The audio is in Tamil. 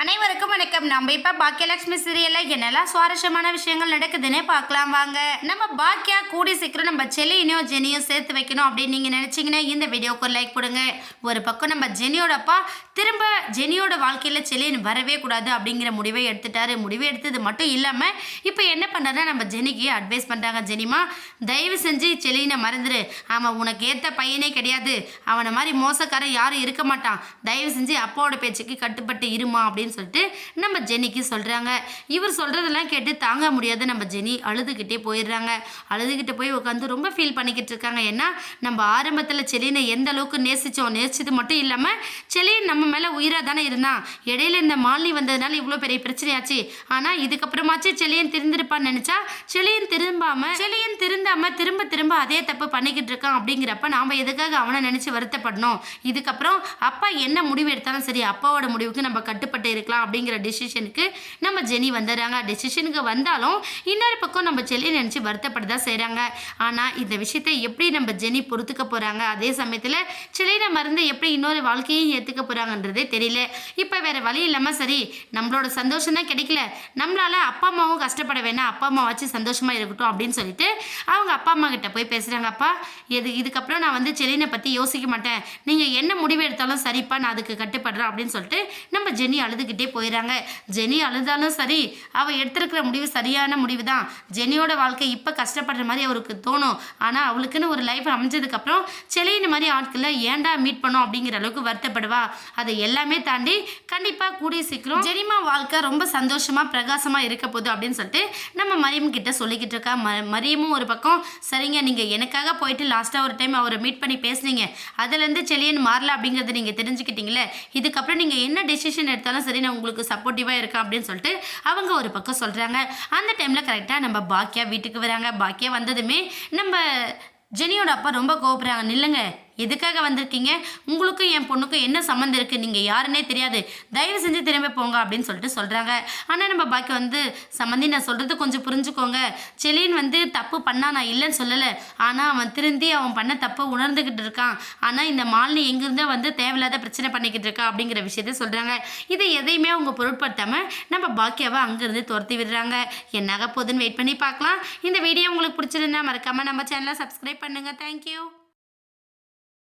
அனைவருக்கும் வணக்கம். நம்ம இப்போ பாக்கியலட்சுமி சீரியலில் என்னெல்லாம் சுவாரஸ்யமான விஷயங்கள் நடக்குதுன்னே பார்க்கலாம் வாங்க. நம்ம பாக்கியா கூடி சீக்கிரம் நம்ம செலியனையும் ஜெனியும் சேர்த்து வைக்கணும் அப்படின்னு நீங்கள் நினச்சிங்கன்னா இந்த வீடியோக்கு ஒரு லைக் கொடுங்க. ஒரு பக்கம் நம்ம ஜெனியோட அப்பா திரும்ப ஜெனியோட வாழ்க்கையில் செலியன் வரவே கூடாது அப்படிங்கிற முடிவை எடுத்துட்டாரு. முடிவை எடுத்தது மட்டும் இல்லாமல் இப்போ என்ன பண்ணுறாருன்னா நம்ம ஜெனிக்கு அட்வைஸ் பண்ணுறாங்க. ஜெனிமா, தயவு செஞ்சு செலியனை மறந்துடு. அவன் உனக்கு ஏற்ற பையனே கிடையாது. அவனை மாதிரி மோசக்காரன் யாரும் இருக்க மாட்டான். தயவு செஞ்சு அப்பாவோட பேச்சுக்கு கட்டுப்பட்டு இருமா அப்படின்னு சொல்லிட்டு நம்ம ஜெனிக்கு சொல்கிறாங்க. இவர் சொல்கிறதெல்லாம் கேட்டு தாங்க முடியாது நம்ம ஜெனி அழுதுகிட்டே போயிடுறாங்க. அழுதுகிட்டு போய் உட்காந்து ரொம்ப ஃபீல் பண்ணிக்கிட்டு இருக்காங்க. ஏன்னா நம்ம ஆரம்பத்தில் செலியனை எந்த அளவுக்கு நேசித்தது மட்டும் இல்லாமல் செலியன் நம்ம மேலே உயிராக தானே இருந்தான். இடையில இந்த மாலினி வந்ததுனால இவ்வளோ பெரிய பிரச்சனையாச்சு. ஆனால் இதுக்கப்புறமாச்சு செலியன் திருந்திருப்பான்னு நினச்சா செலியன் திருந்தாமல் திரும்ப திரும்ப அதே தப்பு பண்ணிக்கிட்டு இருக்கான். அப்படிங்கிறப்ப நாம் எதுக்காக அவனை நினச்சி வருத்தப்படணும்? இதுக்கப்புறம் அப்பா என்ன முடிவு எடுத்தாலும் சரி, அப்பாவோட முடிவுக்கு நம்ம கட்டுப்பட்டு இருக்கலாம் அப்படிங்கிற டெசிஷனுக்கு நம்ம ஜெனி வந்துடுறாங்க. டெசிஷனுக்கு வந்தாலும் இன்னொரு பக்கம் நம்ம செல்லியை நினச்சி வருத்தப்பட்டுதான் செய்கிறாங்க. ஆனால் இந்த விஷயத்தை எப்படி நம்ம ஜெனி பொறுத்துக்க போகிறாங்க, அதே சமயத்தில் செல்லியை மறந்து எப்படி இன்னொரு வாழ்க்கையும் ஏற்றுக்க போகிறாங்கன்றதே தெரியல. இப்போ வேறு வழி இல்லாமல் சரி, நம்மளோட சந்தோஷம் தான் கிடைக்கல, நம்மளால் அப்பா அம்மாவும் கஷ்டப்பட வேணாம், அப்பா அம்மா வச்சு சந்தோஷமாக இருக்கட்டும் அப்படின்னு சொல்லிட்டு அவங்க அப்பா அம்மா கிட்ட போய் பேசுகிறாங்க. அப்பா, இதுக்கப்புறம் நான் வந்து செலினை பற்றி யோசிக்க மாட்டேன், நீங்கள் என்ன முடிவு எடுத்தாலும் சரிப்பா, நான் அதுக்கு கட்டுப்படுறேன் அப்படின்னு சொல்லிட்டு நம்ம ஜெனி அழுதுகிட்டே போயிடறாங்க. ஜெனி அழுதாலும் சரி, அவள் எடுத்திருக்கிற முடிவு சரியான முடிவு தான். ஜெனியோட வாழ்க்கை இப்போ கஷ்டப்படுற மாதிரி அவருக்கு தோணும். ஆனால் அவளுக்குன்னு ஒரு லைஃப் அமைஞ்சதுக்கப்புறம் செலியின் மாதிரி ஆட்களை ஏன்டா மீட் பண்ணோம் அப்படிங்கிற அளவுக்கு வருத்தப்படுவா. அதை எல்லாமே தாண்டி கண்டிப்பாக கூடிய சீக்கிரம் ஜெனிமா வாழ்க்கை ரொம்ப சந்தோஷமாக பிரகாசமாக இருக்க போகுது அப்படின்னு சொல்லிட்டு நம்ம மரியம் கிட்ட சொல்லிக்கிட்டு இருக்கா. மரியமும் ஒரு பக்கம் சரிங்க, நீங்கள் எனக்காக போயிட்டு லாஸ்ட்டாக ஒரு டைம் அவரை மீட் பண்ணி பேசுனீங்க, அதுலேருந்து செலியன் மாறல அப்படிங்கிறத நீங்கள் தெரிஞ்சுக்கிட்டீங்களே, இதுக்கப்புறம் நீங்கள் என்ன டெசிஷன் எடுத்தாலும் சரி நான் உங்களுக்கு சப்போர்ட்டிவாக இருக்கேன் அப்படின்னு சொல்லிட்டு அவங்க ஒரு பக்கம் சொல்கிறாங்க. அந்த டைமில் கரெக்டாக நம்ம பாக்கியா வீட்டுக்கு வராங்க. பாக்கியா வந்ததுமே நம்ம ஜெனியோட அப்பா ரொம்ப கோபப்படுறாங்க. நில்லுங்க, எதுக்காக வந்திருக்கீங்க? உங்களுக்கும் என் பொண்ணுக்கும் என்ன சம்மந்தம் இருக்குது? நீங்கள் யாருன்னே தெரியாது, தயவு செஞ்சு திரும்ப போங்க அப்படின்னு சொல்லிட்டு சொல்கிறாங்க. ஆனால் நம்ம பாக்கி வந்து சம்மந்தி, நான் சொல்கிறது கொஞ்சம் புரிஞ்சுக்கோங்க. செலியன் வந்து தப்பு பண்ணால் நான் இல்லைன்னு சொல்லலை, ஆனால் அவன் திருந்தி அவன் பண்ண தப்பை உணர்ந்துக்கிட்டு இருக்கான். ஆனால் இந்த மாலினி எங்கிருந்தோ வந்து தேவையில்லாத பிரச்சனை பண்ணிக்கிட்டு இருக்கா அப்படிங்கிற விஷயத்த சொல்கிறாங்க. இதை எதையுமே அவங்க பொருட்படுத்தாமல் நம்ம பாக்கியாவை அங்கேருந்து துரத்தி விடுறாங்க. என்னாக போகுதுன்னு வெயிட் பண்ணி பார்க்கலாம். இந்த வீடியோ உங்களுக்கு பிடிச்சிருந்தா மறக்காமல் நம்ம சேனலை சப்ஸ்கிரைப் பண்ணுங்கள். தேங்க்யூ.